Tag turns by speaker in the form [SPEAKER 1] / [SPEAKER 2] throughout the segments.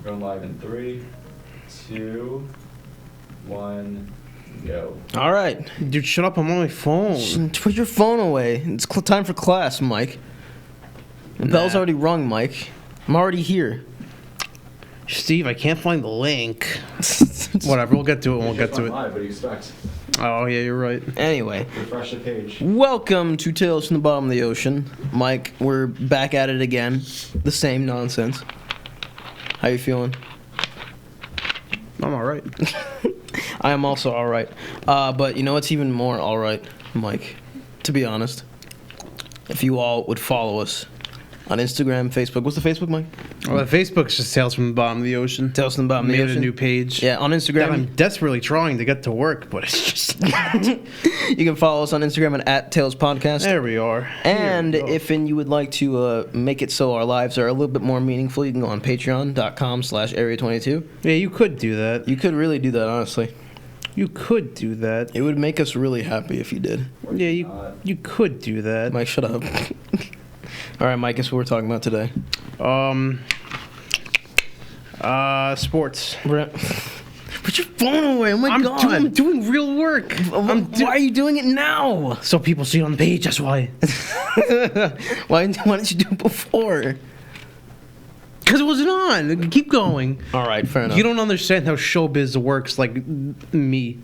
[SPEAKER 1] Going live in 3, 2, 1, go.
[SPEAKER 2] All right.
[SPEAKER 3] Dude, shut up. I'm on my phone.
[SPEAKER 2] Put your phone away. It's time for class, Mike. The bell's already rung, Mike. I'm already here.
[SPEAKER 3] Steve, I can't find the link. Whatever, we'll get to it when we'll get to it.
[SPEAKER 1] Live, what do you expect?
[SPEAKER 3] Oh, yeah, you're right.
[SPEAKER 2] Anyway.
[SPEAKER 1] Refresh the page.
[SPEAKER 2] Welcome to Tales from the Bottom of the Ocean. Mike, we're back at it again. The same nonsense. How you feeling?
[SPEAKER 3] I'm all right.
[SPEAKER 2] I am also all right. But you know what's even more all right, Mike? To be honest, if you all would follow us on Instagram, Facebook. What's the Facebook, Mike?
[SPEAKER 3] Well, the Facebook's just Tales from the Bottom of the Ocean.
[SPEAKER 2] Tales from the Bottom of the
[SPEAKER 3] Made
[SPEAKER 2] Ocean.
[SPEAKER 3] a new page.
[SPEAKER 2] Yeah, on Instagram.
[SPEAKER 3] That I'm desperately trying to get to work, but it's just...
[SPEAKER 2] You can follow us on Instagram at Tales Podcast.
[SPEAKER 3] There we are.
[SPEAKER 2] And
[SPEAKER 3] Here we go.
[SPEAKER 2] if you would like to make it so our lives are a little bit more meaningful, you can go on patreon.com/area22.
[SPEAKER 3] Yeah, you could do that.
[SPEAKER 2] You could really do that, honestly.
[SPEAKER 3] You could do that.
[SPEAKER 2] It would make us really happy if you did.
[SPEAKER 3] Yeah, you could do that.
[SPEAKER 2] Mike, shut up. All right, Mike, guess what we're talking about today?
[SPEAKER 3] Sports.
[SPEAKER 2] Put your phone away. Oh, my God.
[SPEAKER 3] I'm doing real work.
[SPEAKER 2] Why are you doing it now?
[SPEAKER 3] So people see it on the page, that's why.
[SPEAKER 2] Why didn't you do it before?
[SPEAKER 3] Because it wasn't on. Keep going.
[SPEAKER 2] All right, fair enough.
[SPEAKER 3] You don't understand how showbiz works like me.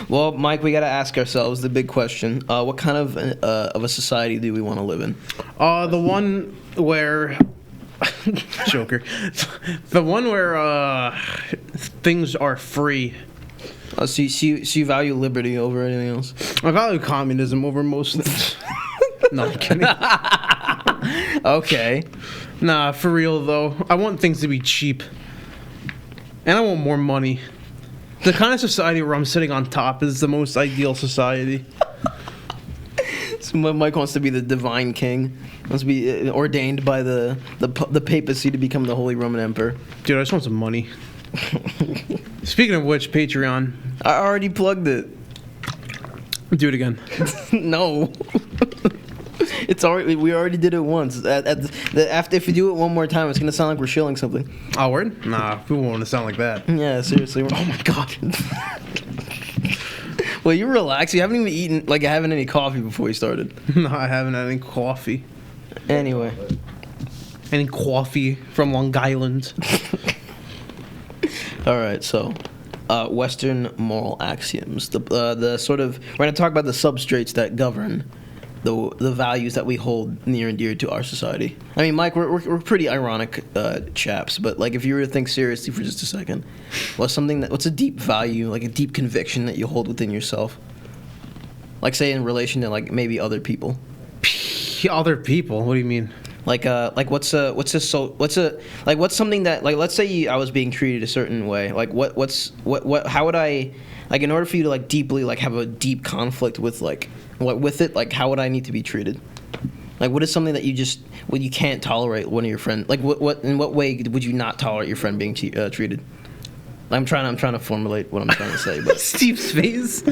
[SPEAKER 2] Well, Mike, we got to ask ourselves the big question. What kind of a society do we want to live in?
[SPEAKER 3] The one where... Joker. The one where things are free.
[SPEAKER 2] So you value liberty over anything else?
[SPEAKER 3] I value communism over most things. No, I'm kidding.
[SPEAKER 2] Okay.
[SPEAKER 3] Nah, for real though. I want things to be cheap. And I want more money. The kind of society where I'm sitting on top is the most ideal society.
[SPEAKER 2] So Mike wants to be the divine king. Wants to be ordained by the papacy to become the Holy Roman Emperor.
[SPEAKER 3] Dude, I just want some money. Speaking of which, Patreon.
[SPEAKER 2] I already plugged it.
[SPEAKER 3] Do it again.
[SPEAKER 2] No. It's already. We already did it once. After, if you do it one more time, it's gonna sound like we're shilling something.
[SPEAKER 3] Oh, word? Nah, we won't want to sound like that.
[SPEAKER 2] Yeah, seriously.
[SPEAKER 3] Oh my God.
[SPEAKER 2] Well, you relax. You haven't even eaten, like, having any coffee before you started.
[SPEAKER 3] No, I haven't had any coffee.
[SPEAKER 2] Anyway.
[SPEAKER 3] Any coffee from Long Island.
[SPEAKER 2] All right, so Western moral axioms. The sort of, we're going to talk about the substrates that govern the values that we hold near and dear to our society. I mean, Mike, we're pretty ironic chaps, but like if you were to think seriously for just a second, what's a deep value, like a deep conviction that you hold within yourself? Like say in relation to like maybe other people.
[SPEAKER 3] Other people? What do you mean?
[SPEAKER 2] Like what's something that, like, let's say I was being treated a certain way. Like how would I, like, in order for you to like deeply like have a deep conflict with like what with it, like how would I need to be treated? Like what is something that you can't tolerate one of your friends? Like in what way would you not tolerate your friend being treated? I'm trying to formulate what I'm trying to say, but
[SPEAKER 3] Steve's face.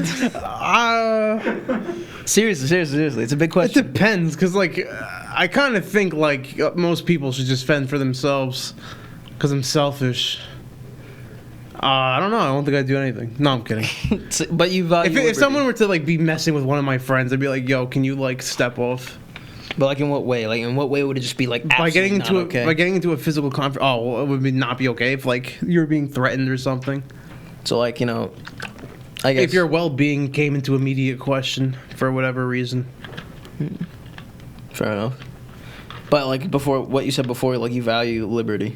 [SPEAKER 2] Seriously, it's a big question.
[SPEAKER 3] It depends, because like I kind of think like most people should just fend for themselves, because I'm selfish. I don't know. I don't think I'd do anything. No, I'm kidding.
[SPEAKER 2] But you value
[SPEAKER 3] if someone were to like be messing with one of my friends, I'd be like, "Yo, can you like step off?"
[SPEAKER 2] But like in what way? Like in what way would it just be like
[SPEAKER 3] by getting
[SPEAKER 2] into
[SPEAKER 3] a physical conflict? Oh, well, it would not be okay if like you're being threatened or something.
[SPEAKER 2] So like, you know, I guess
[SPEAKER 3] if your well-being came into immediate question for whatever reason.
[SPEAKER 2] Fair enough. But like before, what you said before, like you value liberty.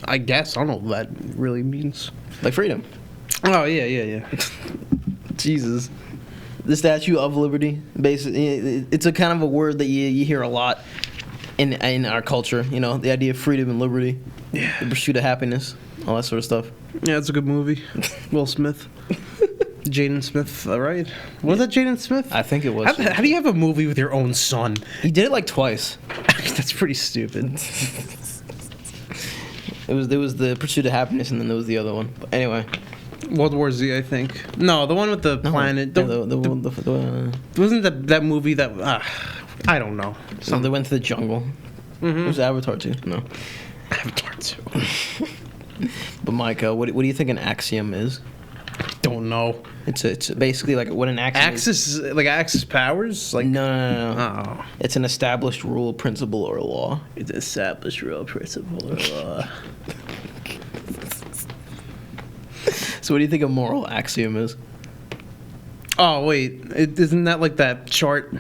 [SPEAKER 3] I guess. I don't know what that really means.
[SPEAKER 2] Like freedom.
[SPEAKER 3] Oh, yeah.
[SPEAKER 2] Jesus. The Statue of Liberty, basically, it's a kind of a word that you hear a lot in our culture. You know, the idea of freedom and liberty,
[SPEAKER 3] yeah,
[SPEAKER 2] the pursuit of happiness, all that sort of stuff.
[SPEAKER 3] Yeah, it's a good movie. Will Smith, Jaden Smith, right? Was that Jaden Smith?
[SPEAKER 2] I think it was.
[SPEAKER 3] How do you have a movie with your own son?
[SPEAKER 2] He did it like twice.
[SPEAKER 3] That's pretty stupid.
[SPEAKER 2] There was the pursuit of happiness, and then there was the other one. But anyway.
[SPEAKER 3] World War Z, I think. No, the one with the planet. Wasn't that movie that... I don't know.
[SPEAKER 2] So they went to the jungle.
[SPEAKER 3] Mm-hmm.
[SPEAKER 2] It was Avatar too. No.
[SPEAKER 3] Avatar 2.
[SPEAKER 2] But Micah, what do you think an axiom is?
[SPEAKER 3] Don't know.
[SPEAKER 2] It's basically like what an axiom is.
[SPEAKER 3] Axis, like Axis powers? Like,
[SPEAKER 2] No.
[SPEAKER 3] oh.
[SPEAKER 2] It's an established rule, principle, or law.
[SPEAKER 3] It's established real principle or law.
[SPEAKER 2] So what do you think a moral axiom is?
[SPEAKER 3] Oh, wait. Isn't that like that chart?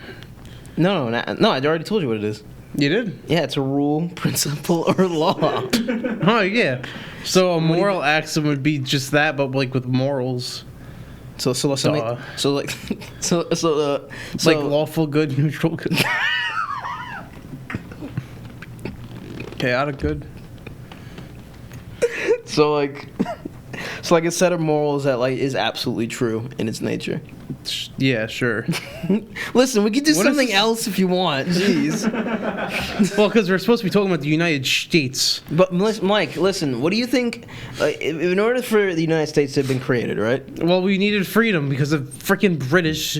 [SPEAKER 2] No, I already told you what it is.
[SPEAKER 3] You did?
[SPEAKER 2] Yeah, it's a rule, principle, or law.
[SPEAKER 3] Oh, yeah. So a moral axiom would be just that, but like with morals.
[SPEAKER 2] So
[SPEAKER 3] Duh. Like lawful good, neutral good. Chaotic good.
[SPEAKER 2] So like a set of morals that like is absolutely true in its nature.
[SPEAKER 3] Yeah, sure.
[SPEAKER 2] Listen, we could do
[SPEAKER 3] What is
[SPEAKER 2] something
[SPEAKER 3] this?
[SPEAKER 2] else if you want. Jeez.
[SPEAKER 3] Well, because we're supposed to be talking about the United States.
[SPEAKER 2] But Mike, listen. What do you think? In order for the United States to have been created, right?
[SPEAKER 3] Well, we needed freedom because of freaking British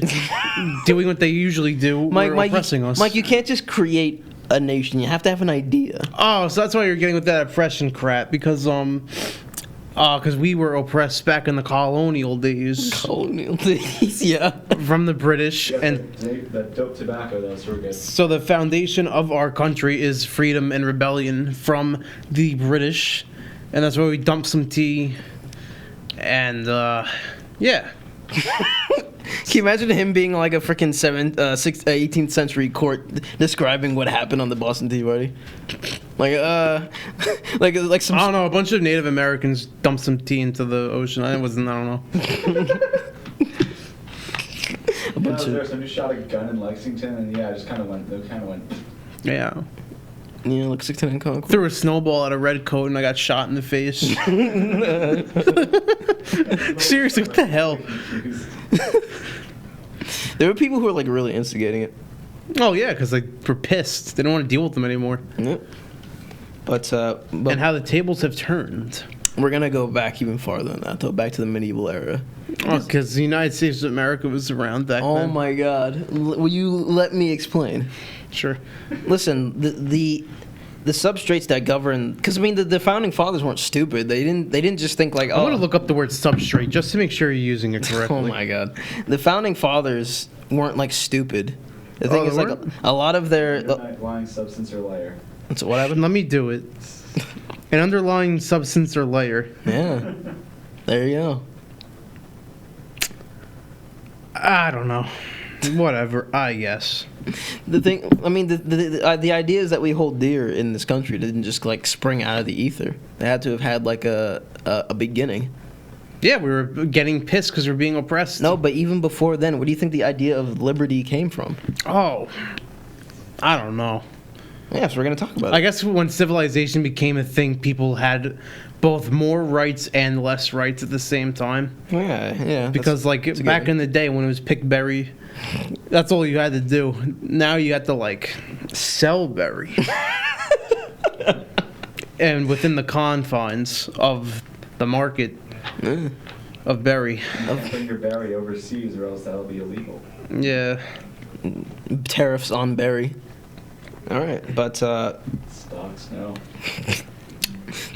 [SPEAKER 3] doing what they usually do. Were oppressing us.
[SPEAKER 2] Mike, you can't just create a nation. You have to have an idea.
[SPEAKER 3] Oh, so that's why you're getting with that oppression crap because we were oppressed back in the colonial days
[SPEAKER 2] Colonial days, yeah.
[SPEAKER 3] from the British,
[SPEAKER 1] You got
[SPEAKER 3] and
[SPEAKER 1] that dope tobacco, though, so we're good.
[SPEAKER 3] so the foundation of our country is freedom and rebellion from the British, and that's why we dumped some tea, and yeah.
[SPEAKER 2] Can you imagine him being like a freaking 18th century court describing what happened on the Boston Tea Party? Like like some.
[SPEAKER 3] I don't know. A bunch of Native Americans dumped some tea into the ocean. I don't know.
[SPEAKER 1] There, somebody shot a gun in Lexington, and yeah, it just kind of went.
[SPEAKER 3] Yeah.
[SPEAKER 2] Yeah, like 69 Concord.
[SPEAKER 3] Threw a snowball at a red coat and I got shot in the face. Seriously, what the hell?
[SPEAKER 2] There were people who were like really instigating it.
[SPEAKER 3] Oh yeah, because they were pissed. They don't want to deal with them anymore.
[SPEAKER 2] Yep. But
[SPEAKER 3] And how the tables have turned.
[SPEAKER 2] we're gonna go back even farther than that, though, back to the medieval era.
[SPEAKER 3] Oh, because the United States of America was around back
[SPEAKER 2] Oh
[SPEAKER 3] then.
[SPEAKER 2] my God! Will you let me explain?
[SPEAKER 3] Sure.
[SPEAKER 2] Listen, the substrates that govern, because I mean the founding fathers weren't stupid. They didn't just think like,
[SPEAKER 3] I'm
[SPEAKER 2] oh.
[SPEAKER 3] gonna look up the word substrate just to make sure you're using it correctly.
[SPEAKER 2] Oh my God! The founding fathers weren't like stupid. The thing
[SPEAKER 3] Oh,
[SPEAKER 2] is,
[SPEAKER 3] they
[SPEAKER 2] like
[SPEAKER 3] weren't?
[SPEAKER 2] a lot of their.
[SPEAKER 1] Underlying substance or layer.
[SPEAKER 2] So what happened?
[SPEAKER 3] Let me do it. An underlying substance or layer.
[SPEAKER 2] Yeah. There you go.
[SPEAKER 3] I don't know. Whatever. I guess.
[SPEAKER 2] The thing, I mean, the ideas that we hold dear in this country didn't just like spring out of the ether. They had to have had like a beginning.
[SPEAKER 3] Yeah, we were getting pissed because we're being oppressed.
[SPEAKER 2] No, but even before then, where do you think the idea of liberty came from?
[SPEAKER 3] Oh. I don't know.
[SPEAKER 2] Yeah, so we're gonna talk about
[SPEAKER 3] I
[SPEAKER 2] it.
[SPEAKER 3] guess when civilization became a thing, people had both more rights and less rights at the same time.
[SPEAKER 2] Yeah.
[SPEAKER 3] Because like
[SPEAKER 2] that's a
[SPEAKER 3] back
[SPEAKER 2] good-
[SPEAKER 3] in the day when it was pick berry, that's all you had to do. Now you have to like sell berry. And within the confines of the market of berry.
[SPEAKER 1] Don't bring your berry overseas, or else that'll be illegal.
[SPEAKER 3] Yeah.
[SPEAKER 2] tariffs on berry. All right, but
[SPEAKER 1] Stocks, no.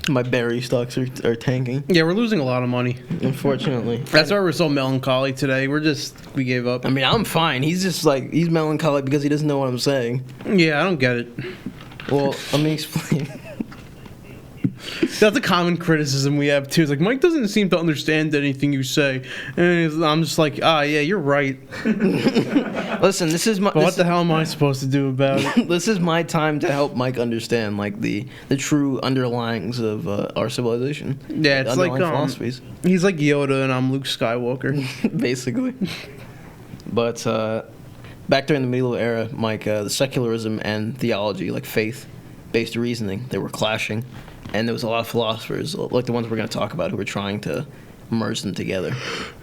[SPEAKER 2] my berry stocks are tanking,
[SPEAKER 3] Yeah, we're losing a lot of money.
[SPEAKER 2] unfortunately.
[SPEAKER 3] That's why we're so melancholy today. We gave up.
[SPEAKER 2] I mean, I'm fine. He's just like, he's melancholic because he doesn't know what I'm saying.
[SPEAKER 3] Yeah, I don't get it.
[SPEAKER 2] Well, let me explain.
[SPEAKER 3] That's a common criticism we have too. It's like Mike doesn't seem to understand anything you say, and I'm just like, yeah, you're right.
[SPEAKER 2] Listen, this is my.
[SPEAKER 3] But what the hell am I supposed to do about it?
[SPEAKER 2] This is my time to help Mike understand like the true underlyings of our civilization.
[SPEAKER 3] Yeah,
[SPEAKER 2] The
[SPEAKER 3] it's like
[SPEAKER 2] underlying philosophies,
[SPEAKER 3] he's like Yoda and I'm Luke Skywalker.
[SPEAKER 2] basically. But back during the medieval era, Mike, the secularism and theology, like faith-based reasoning, they were clashing, and there was a lot of philosophers, like the ones we're going to talk about, who were trying to merge them together.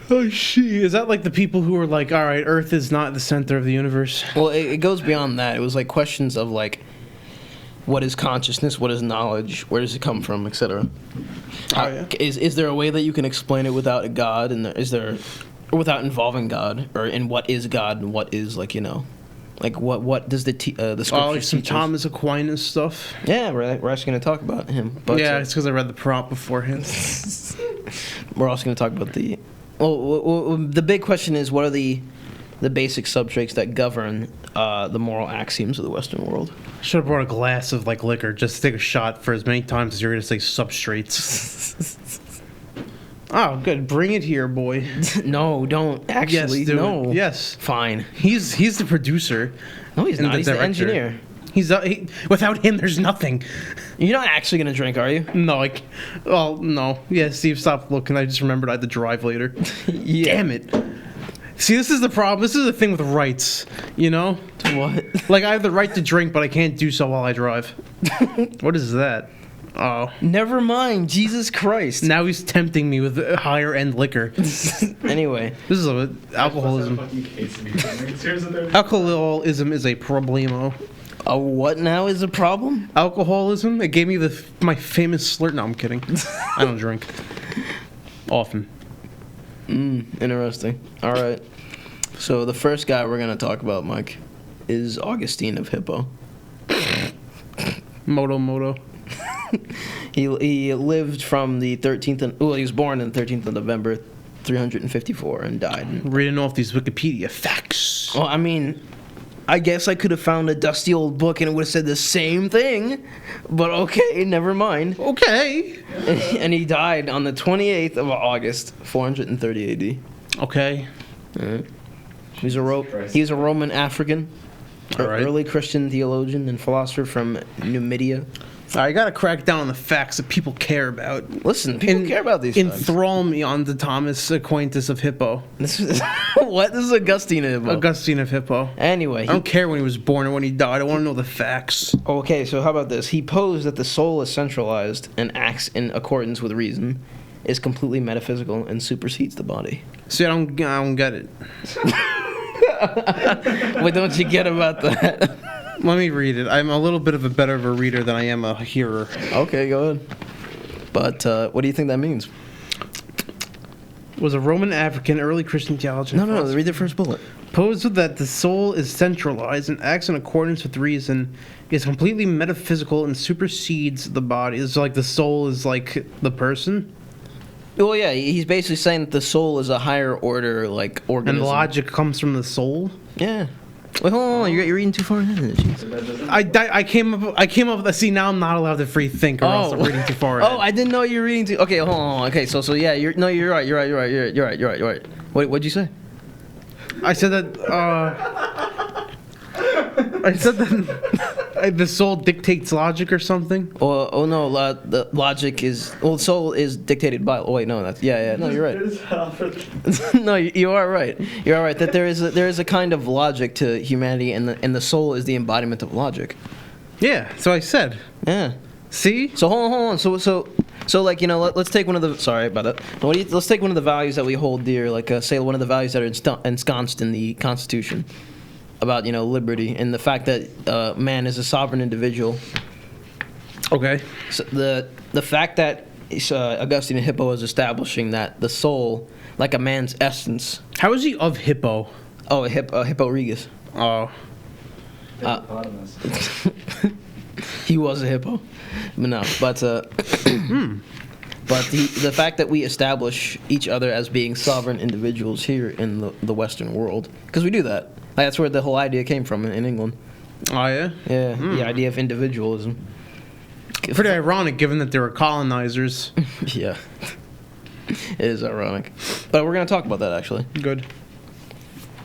[SPEAKER 3] Oh shit! Is that like the people who are like, all right, Earth is not the center of the universe?
[SPEAKER 2] Well, it goes beyond that. It was like questions of like, what is consciousness? What is knowledge? Where does it come from, etc.
[SPEAKER 3] Oh, yeah.
[SPEAKER 2] Is there a way that you can explain it without a God? And is there, or without involving God, or in what is God and what is like Like what does the scripture
[SPEAKER 3] Oh, like some
[SPEAKER 2] teach us?
[SPEAKER 3] Thomas Aquinas stuff.
[SPEAKER 2] Yeah, we're actually going to talk about him. But
[SPEAKER 3] Yeah, it's because I read the prompt beforehand.
[SPEAKER 2] we're also going to talk about the. Well, the big question is, what are the basic substrates that govern the moral axioms of the Western world?
[SPEAKER 3] Should have brought a glass of like liquor just to take a shot for as many times as you're gonna say substrates. Oh, good. Bring it here, boy.
[SPEAKER 2] No, don't. Actually,
[SPEAKER 3] Yes, do
[SPEAKER 2] no.
[SPEAKER 3] it. Yes.
[SPEAKER 2] Fine.
[SPEAKER 3] He's the producer.
[SPEAKER 2] No, he's
[SPEAKER 3] and
[SPEAKER 2] not. He's the
[SPEAKER 3] director.
[SPEAKER 2] engineer.
[SPEAKER 3] Without him, there's nothing.
[SPEAKER 2] You're not actually going to drink, are you?
[SPEAKER 3] No, like, well, no. Yeah, Steve, stop looking. I just remembered I had to drive later.
[SPEAKER 2] Yeah.
[SPEAKER 3] Damn it. See, this is the problem. This is the thing with rights, you know?
[SPEAKER 2] What?
[SPEAKER 3] Like, I have the right to drink, but I can't do so while I drive. What is that? Oh.
[SPEAKER 2] Never mind. Jesus Christ.
[SPEAKER 3] Now he's tempting me with higher end liquor.
[SPEAKER 2] Anyway.
[SPEAKER 3] This is alcoholism. Alcoholism is a problemo.
[SPEAKER 2] A what now is a problem?
[SPEAKER 3] Alcoholism? It gave me my famous slur. No, I'm kidding. I don't drink. Often.
[SPEAKER 2] Interesting. All right. So the first guy we're going to talk about, Mike, is Augustine of Hippo.
[SPEAKER 3] Moto.
[SPEAKER 2] He lived from the 13th. Well, he was born on the 13th of November, 354, and died.
[SPEAKER 3] Reading off these Wikipedia facts.
[SPEAKER 2] Well, I mean, I guess I could have found a dusty old book and it would have said the same thing, but okay, never mind.
[SPEAKER 3] Okay.
[SPEAKER 2] And he died on the 28th of August, 430 AD.
[SPEAKER 3] Okay.
[SPEAKER 2] He's a Roman African,
[SPEAKER 3] All right.
[SPEAKER 2] early Christian theologian and philosopher from Numidia.
[SPEAKER 3] I gotta crack down on the facts that people care about.
[SPEAKER 2] Listen, people care about these facts.
[SPEAKER 3] Enthrall me on the Thomas Aquinas of Hippo.
[SPEAKER 2] This is what? This is Augustine of Hippo.
[SPEAKER 3] Augustine of Hippo.
[SPEAKER 2] Anyway,
[SPEAKER 3] I don't care when he was born or when he died. I want to know the facts.
[SPEAKER 2] Okay, so how about this? He posed that the soul is centralized and acts in accordance with reason, is completely metaphysical, and supersedes the body.
[SPEAKER 3] See, I don't get it.
[SPEAKER 2] What don't you get about that?
[SPEAKER 3] Let me read it. I'm a little bit of a better of a reader than I am a hearer.
[SPEAKER 2] Okay, go ahead. But what do you think that means?
[SPEAKER 3] Was a Roman African early Christian theologian.
[SPEAKER 2] No, read the first bullet.
[SPEAKER 3] Posed that the soul is centralized and acts in accordance with reason, is completely metaphysical and supersedes the body. It's like the soul is like the person.
[SPEAKER 2] Well, yeah, he's basically saying that the soul is a higher order, like, organism.
[SPEAKER 3] And logic comes from the soul.
[SPEAKER 2] Yeah. Wait, hold on. You're reading too far ahead.
[SPEAKER 3] I came up with. See, now I'm not allowed to free think, or else I'm reading too far ahead.
[SPEAKER 2] Oh, I didn't know you were reading too. Okay, hold on. Okay, so yeah, you're right. You're right. What'd you say?
[SPEAKER 3] I said that. The soul dictates logic or something.
[SPEAKER 2] Oh no, the logic is soul is dictated by. Oh wait, no, that's yeah. No, you're right. No, you are right. You are right that there is a kind of logic to humanity, and the soul is the embodiment of logic.
[SPEAKER 3] Yeah, so I said.
[SPEAKER 2] Yeah.
[SPEAKER 3] See?
[SPEAKER 2] So hold on. So like, you know, let's take one of the. Sorry about that. Let's take one of the values that we hold dear, like say one of the values that are ensconced in the Constitution. About, you know, liberty and the fact that man is a sovereign individual.
[SPEAKER 3] Okay.
[SPEAKER 2] So the fact that Augustine of Hippo is establishing that the soul, like a man's essence.
[SPEAKER 3] How is he of Hippo?
[SPEAKER 2] Oh, Hippo Regus.
[SPEAKER 3] Oh.
[SPEAKER 2] He was a hippo, but no. But but the fact that we establish each other as being sovereign individuals here in the Western world, because we do that. Like, that's where the whole idea came from in England.
[SPEAKER 3] Oh, yeah?
[SPEAKER 2] Yeah, the idea of individualism.
[SPEAKER 3] Pretty ironic, given that they were colonizers.
[SPEAKER 2] Yeah. It is ironic. But we're going to talk about that, actually.
[SPEAKER 3] Good.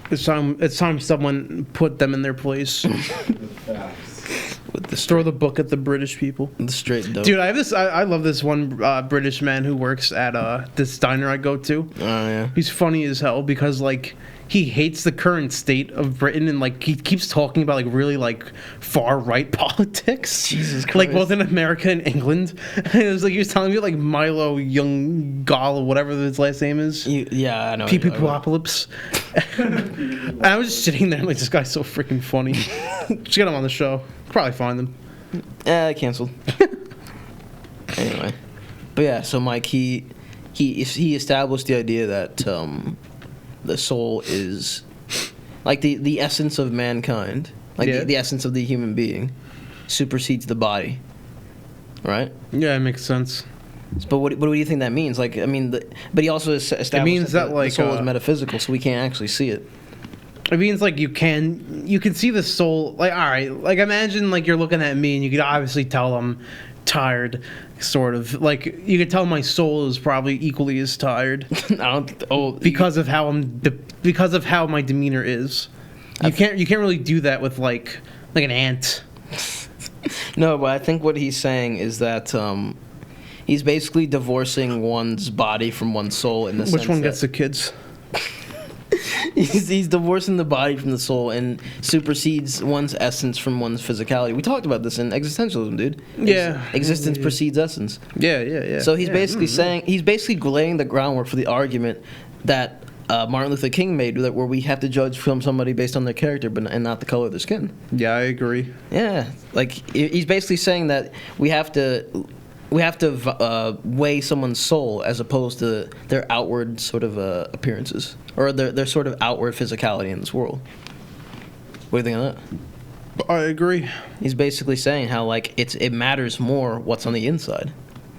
[SPEAKER 3] It's time someone put them in their place.
[SPEAKER 2] With the
[SPEAKER 3] Throw the book at the British people.
[SPEAKER 2] The straight dope.
[SPEAKER 3] Dude, I love this one British man who works at this diner I go to.
[SPEAKER 2] Oh, yeah.
[SPEAKER 3] He's funny as hell because, like, he hates the current state of Britain, and like he keeps talking about like really like far right politics.
[SPEAKER 2] Jesus Christ.
[SPEAKER 3] Like both in America and England. And it was like he was telling me like Milo Young-Gall, whatever his last name is.
[SPEAKER 2] Yeah, I know.
[SPEAKER 3] Apocalypse. And I was just sitting there like, this guy's so freaking funny. Just get him on the show. Probably find him.
[SPEAKER 2] Canceled. Anyway, but yeah, so Mike, he established the idea that the soul is like the essence of mankind, like
[SPEAKER 3] Yeah.
[SPEAKER 2] the essence of the human being, supersedes the body, right?
[SPEAKER 3] Yeah, it makes sense.
[SPEAKER 2] But what do you think that means? Like, I mean, but he also established
[SPEAKER 3] means that,
[SPEAKER 2] the
[SPEAKER 3] like,
[SPEAKER 2] soul is metaphysical, so we can't actually see it.
[SPEAKER 3] It means like you can see the soul. Like, all right, like imagine like you're looking at me and you could obviously tell I'm tired, sort of. Like you could tell my soul is probably equally as tired because of how because of how my demeanor is. You can't really do that with like an ant.
[SPEAKER 2] No, but I think what he's saying is that he's basically divorcing one's body from one's soul in the sense
[SPEAKER 3] Which one
[SPEAKER 2] that
[SPEAKER 3] gets the kids?
[SPEAKER 2] he's divorcing the body from the soul and supersedes one's essence from one's physicality. We talked about this in existentialism, dude.
[SPEAKER 3] Yeah.
[SPEAKER 2] Existence precedes essence.
[SPEAKER 3] Yeah.
[SPEAKER 2] So he's basically
[SPEAKER 3] Mm-hmm.
[SPEAKER 2] saying, he's basically laying the groundwork for the argument that Martin Luther King made, that where we have to judge from somebody based on their character and not the color of their skin.
[SPEAKER 3] Yeah, I agree.
[SPEAKER 2] Yeah, like he's basically saying that we have to weigh someone's soul as opposed to their outward sort of appearances or their sort of outward physicality in this world. What do you think of that?
[SPEAKER 3] I agree.
[SPEAKER 2] He's basically saying how like it matters more what's on the inside.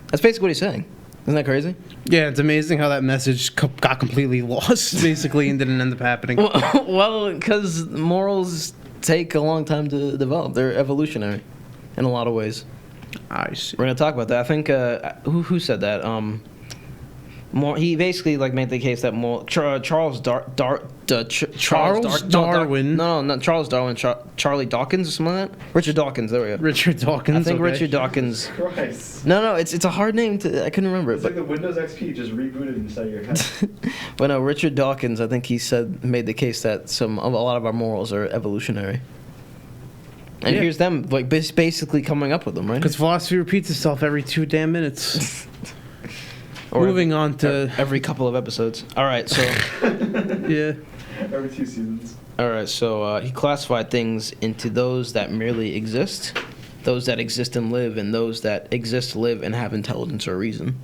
[SPEAKER 2] That's basically what he's saying. Isn't that crazy?
[SPEAKER 3] Yeah, it's amazing how that message got completely lost, basically, and didn't end up happening.
[SPEAKER 2] Well, because morals take a long time to develop. They're evolutionary in a lot of ways.
[SPEAKER 3] I see.
[SPEAKER 2] We're gonna talk about that. I think who said that? He basically like made the case that Charles
[SPEAKER 3] Darwin.
[SPEAKER 2] No, not Charles Darwin. Charlie Dawkins or something like that. Richard Dawkins. There we go.
[SPEAKER 3] Richard Dawkins.
[SPEAKER 2] I think
[SPEAKER 3] okay.
[SPEAKER 2] Richard Dawkins.
[SPEAKER 1] Christ.
[SPEAKER 2] No, it's a hard name to. I couldn't remember it.
[SPEAKER 1] It's like the Windows XP just rebooted inside your head.
[SPEAKER 2] But no, Richard Dawkins. I think he made the case that a lot of our morals are evolutionary. And
[SPEAKER 3] Yeah.
[SPEAKER 2] here's them like basically coming up with them, right?
[SPEAKER 3] Because philosophy repeats itself every 2 damn minutes.
[SPEAKER 2] Or
[SPEAKER 3] Moving on to
[SPEAKER 2] every couple of episodes. All right, so
[SPEAKER 3] yeah.
[SPEAKER 1] Every 2 seasons.
[SPEAKER 2] all right, so he classified things into those that merely exist, those that exist and live, and those that exist, live, and have intelligence or reason.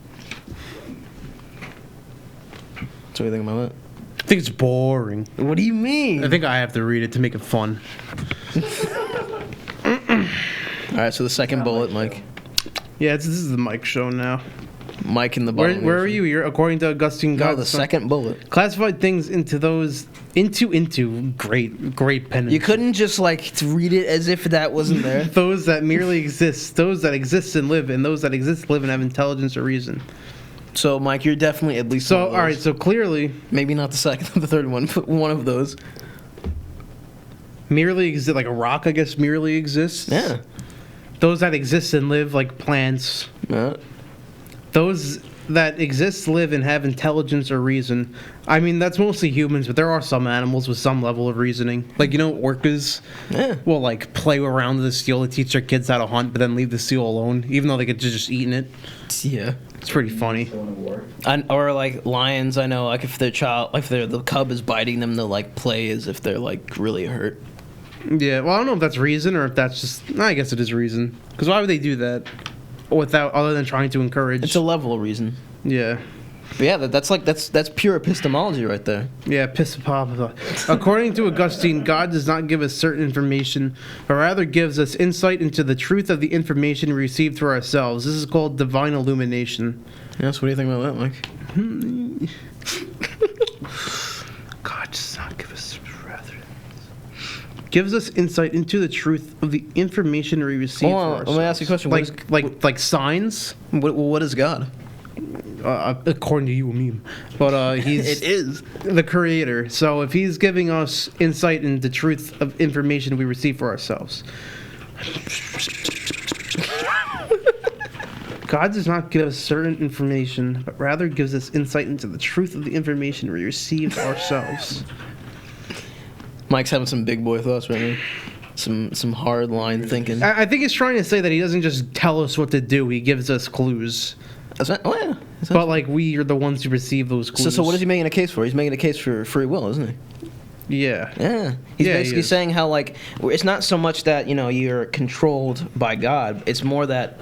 [SPEAKER 2] So what do you think about
[SPEAKER 3] I think it's boring.
[SPEAKER 2] that? What do you mean?
[SPEAKER 3] I think I have to read it to make it fun.
[SPEAKER 2] All right, so the second bullet, Mike.
[SPEAKER 3] Yeah, this is the Mike show now.
[SPEAKER 2] Mike in the
[SPEAKER 3] Where
[SPEAKER 2] bottom.
[SPEAKER 3] are you? You're according to Augustine.
[SPEAKER 2] No, the second bullet.
[SPEAKER 3] Classified things into those into great penance.
[SPEAKER 2] You couldn't just like read it as if that wasn't there.
[SPEAKER 3] Those that merely exist, those that exist and live, and those that exist, live, and have intelligence or reason.
[SPEAKER 2] So, Mike, you're definitely at least
[SPEAKER 3] So,
[SPEAKER 2] one of
[SPEAKER 3] all right.
[SPEAKER 2] those.
[SPEAKER 3] So clearly,
[SPEAKER 2] Maybe not the second or the third one, but one of those.
[SPEAKER 3] merely exist like a rock. I guess merely exists.
[SPEAKER 2] Yeah.
[SPEAKER 3] Those that exist and live, like plants.
[SPEAKER 2] Yeah.
[SPEAKER 3] Those that exist, live, and have intelligence or reason. I mean, that's mostly humans, but there are some animals with some level of reasoning. Like, you know, orcas
[SPEAKER 2] Yeah.
[SPEAKER 3] will, like, play around with the seal to teach their kids how to hunt, but then leave the seal alone, even though they could just eaten it.
[SPEAKER 2] Yeah.
[SPEAKER 3] It's pretty funny.
[SPEAKER 1] Going to war.
[SPEAKER 2] Or like lions, I know, like if the cub is biting them, they'll like play as if they're like really hurt.
[SPEAKER 3] Yeah, well, I don't know if that's reason or if that's just... I guess it is reason. Because why would they do that other than trying to encourage...
[SPEAKER 2] It's a level of reason.
[SPEAKER 3] Yeah.
[SPEAKER 2] But yeah, that's pure epistemology right there.
[SPEAKER 3] Yeah, papa. According to Augustine, God does not give us certain information, but rather gives us insight into the truth of the information we receive through ourselves. This is called divine illumination.
[SPEAKER 2] Yes, what do you think about that, Mike?
[SPEAKER 3] God does not give us rather gives us insight into the truth of the information we receive
[SPEAKER 2] Hold
[SPEAKER 3] through
[SPEAKER 2] on,
[SPEAKER 3] ourselves.
[SPEAKER 2] let me ask you a question.
[SPEAKER 3] Like signs.
[SPEAKER 2] What is God?
[SPEAKER 3] According to you and me, but he's
[SPEAKER 2] It is.
[SPEAKER 3] the creator. So if he's giving us insight into the truth of information we receive for ourselves, God does not give us certain information, but rather gives us insight into the truth of the information we receive ourselves.
[SPEAKER 2] Mike's having some big boy thoughts right now. Some hard line thinking.
[SPEAKER 3] I think he's trying to say that he doesn't just tell us what to do; he gives us clues.
[SPEAKER 2] Oh yeah.
[SPEAKER 3] But like we are the ones who receive those clues.
[SPEAKER 2] So what is he making a case for? He's making a case for free will, isn't he?
[SPEAKER 3] Yeah.
[SPEAKER 2] Yeah. He's
[SPEAKER 3] Yeah, he
[SPEAKER 2] basically
[SPEAKER 3] is.
[SPEAKER 2] saying how like it's not so much that, you know, you're controlled by God. It's more that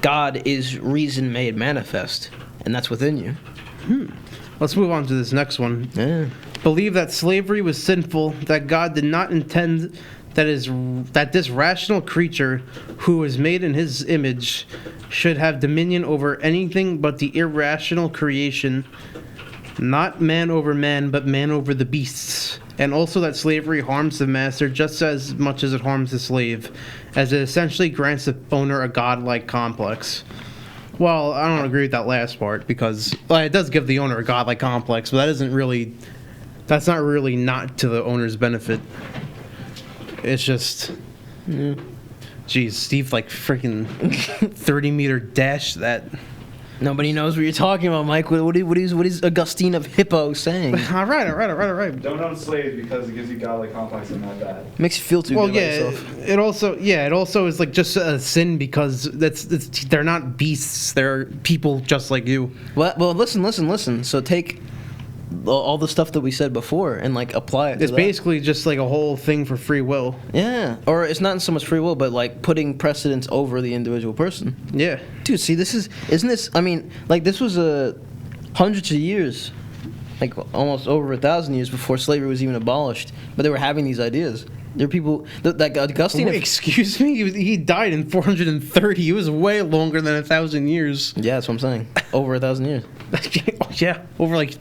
[SPEAKER 2] God is reason made manifest, and that's within you.
[SPEAKER 3] Let's move on to this next one.
[SPEAKER 2] Yeah.
[SPEAKER 3] believe that slavery was sinful, that God did not intend that this rational creature, who was made in his image, should have dominion over anything but the irrational creation, not man over man, but man over the beasts. And also that slavery harms the master just as much as it harms the slave, as it essentially grants the owner a godlike complex. Well, I don't agree with that last part, because it does give the owner a godlike complex, but that's not really not to the owner's benefit. It's just, geez, Steve like freaking 30-meter dash that.
[SPEAKER 2] Nobody knows what you're talking about, Mike. What is Augustine of Hippo saying?
[SPEAKER 3] All right.
[SPEAKER 1] Don't own slaves because it gives you godly complex and not bad.
[SPEAKER 2] Makes you feel too good about yourself.
[SPEAKER 3] It also is like just a sin because they're not beasts. They're people just like you.
[SPEAKER 2] Well, listen. So take all the stuff that we said before and like apply it to
[SPEAKER 3] It's
[SPEAKER 2] that.
[SPEAKER 3] basically just like a whole thing for free will.
[SPEAKER 2] Yeah, or it's not so much free will, but like putting precedence over the individual person.
[SPEAKER 3] Yeah.
[SPEAKER 2] Dude, see, isn't this? I mean, like this was hundreds of years, like almost over 1,000 years before slavery was even abolished. But they were having these ideas. There are people that Augustine.
[SPEAKER 3] Excuse me, he died in 430. He was way longer than 1,000 years.
[SPEAKER 2] Yeah, that's what I'm saying. Over 1,000 years.
[SPEAKER 3] Yeah, over like,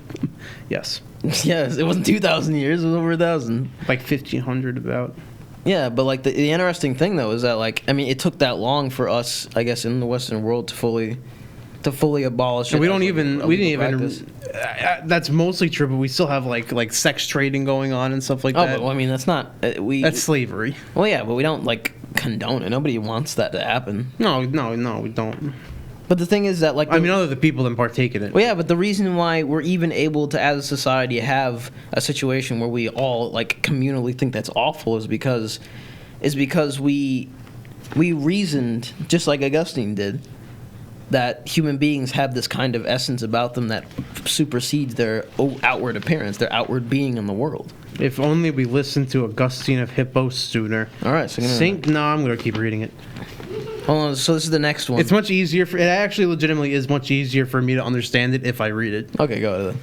[SPEAKER 3] yes.
[SPEAKER 2] Yes, it wasn't 2,000 years. It was over 1,000.
[SPEAKER 3] Like 1,500 about.
[SPEAKER 2] Yeah, but like the interesting thing though is that like I mean it took that long for us, I guess, in the Western world to fully abolish it.
[SPEAKER 3] And we
[SPEAKER 2] as,
[SPEAKER 3] didn't
[SPEAKER 2] like, a legal
[SPEAKER 3] even.
[SPEAKER 2] practice.
[SPEAKER 3] That's mostly true, but we still have like sex trading going on and stuff like
[SPEAKER 2] Oh,
[SPEAKER 3] that.
[SPEAKER 2] but well, I mean that's not
[SPEAKER 3] That's slavery.
[SPEAKER 2] Well, yeah, but we don't like condone it. Nobody wants that to happen.
[SPEAKER 3] No, we don't.
[SPEAKER 2] But the thing is that like
[SPEAKER 3] I mean, other the people that partake in it.
[SPEAKER 2] well, yeah, but the reason why we're even able to, as a society, have a situation where we all like communally think that's awful is because we reasoned, just like Augustine did, that human beings have this kind of essence about them that supersedes their outward appearance, their outward being in the world.
[SPEAKER 3] If only we listened to Augustine of Hippo sooner.
[SPEAKER 2] All right, so
[SPEAKER 3] I'm going to keep reading it.
[SPEAKER 2] hold on. So this is the next one.
[SPEAKER 3] It's much easier. It actually legitimately is much easier for me to understand it if I read it.
[SPEAKER 2] Okay, go ahead.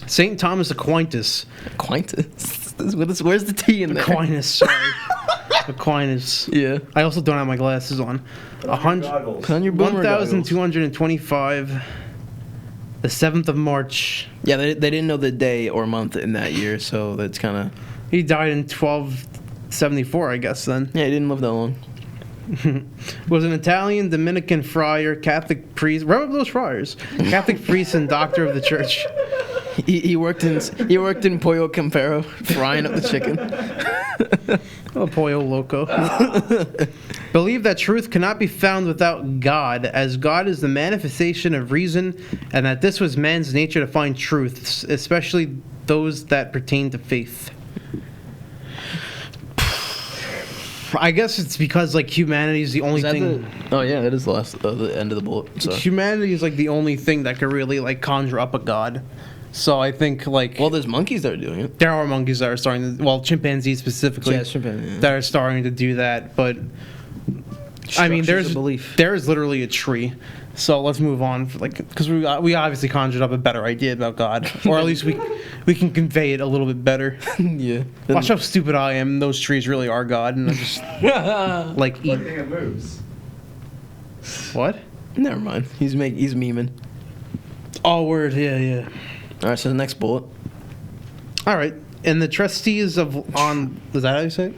[SPEAKER 3] Saint Thomas Aquinas.
[SPEAKER 2] Aquinas. Where's the T in there?
[SPEAKER 3] Aquinas, sorry. Aquinas.
[SPEAKER 2] Yeah.
[SPEAKER 3] I also don't have my glasses on.
[SPEAKER 1] Put on your goggles.
[SPEAKER 2] Put on your boomer goggles.
[SPEAKER 3] 1,225. The 7th of March.
[SPEAKER 2] Yeah, they didn't know the day or month in that year, so that's kind of.
[SPEAKER 3] He died in 1274, I guess, then.
[SPEAKER 2] Yeah, he didn't live that long.
[SPEAKER 3] Was an Italian Dominican friar, Catholic priest. Remember those friars? Catholic priest and doctor of the church.
[SPEAKER 2] He worked in Pollo Campero, frying up the chicken.
[SPEAKER 3] Oh, Pollo Loco. Believe that truth cannot be found without God, as God is the manifestation of reason, and that this was man's nature to find truths, especially those that pertain to faith. I guess it's because like humanity is the only thing.
[SPEAKER 2] Oh yeah, that is the end of the bullet. So.
[SPEAKER 3] Humanity is like the only thing that could really like conjure up a god. So I think like
[SPEAKER 2] There's monkeys that are doing it.
[SPEAKER 3] there are monkeys that are starting to, chimpanzees specifically,
[SPEAKER 2] chimpanzees.
[SPEAKER 3] that are starting to do that. But I mean,
[SPEAKER 2] Structures of belief.
[SPEAKER 3] there is literally a tree. So let's move on, because we obviously conjured up a better idea about God, or at least we can convey it a little bit better.
[SPEAKER 2] Yeah.
[SPEAKER 3] Watch how stupid I am. Those trees really are God, and I just like
[SPEAKER 1] What
[SPEAKER 3] eat.
[SPEAKER 1] do you think it moves?
[SPEAKER 3] What?
[SPEAKER 2] Never mind. He's memeing.
[SPEAKER 3] Oh, word. Yeah.
[SPEAKER 2] All right. So the next bullet.
[SPEAKER 3] All right. And the trustees is that how you say it?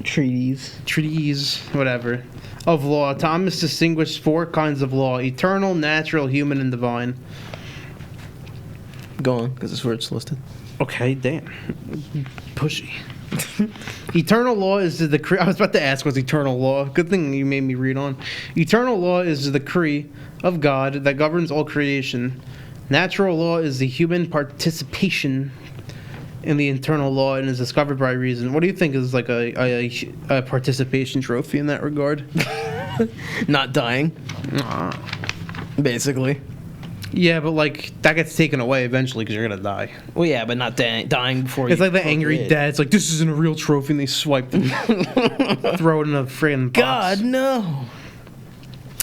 [SPEAKER 3] Treaties, whatever, of law. Thomas distinguished 4 kinds of law: eternal, natural, human, and divine.
[SPEAKER 2] Go on, because it's where it's listed.
[SPEAKER 3] Okay, damn. Pushy. Eternal law is the decree. I was about to ask what's eternal law. Good thing you made me read on. Eternal law is the decree of God that governs all creation. Natural law is the human participation in the internal law and is discovered by reason. What do you think is like a participation trophy in that regard?
[SPEAKER 2] Not dying. Basically.
[SPEAKER 3] Yeah, but like that gets taken away eventually because you're gonna die.
[SPEAKER 2] Well, yeah, but not dying before
[SPEAKER 3] It's
[SPEAKER 2] you.
[SPEAKER 3] like the angry
[SPEAKER 2] procreate.
[SPEAKER 3] dad. It's like, this isn't a real trophy, and they swipe it, throw it in a friggin' box.
[SPEAKER 2] God, no.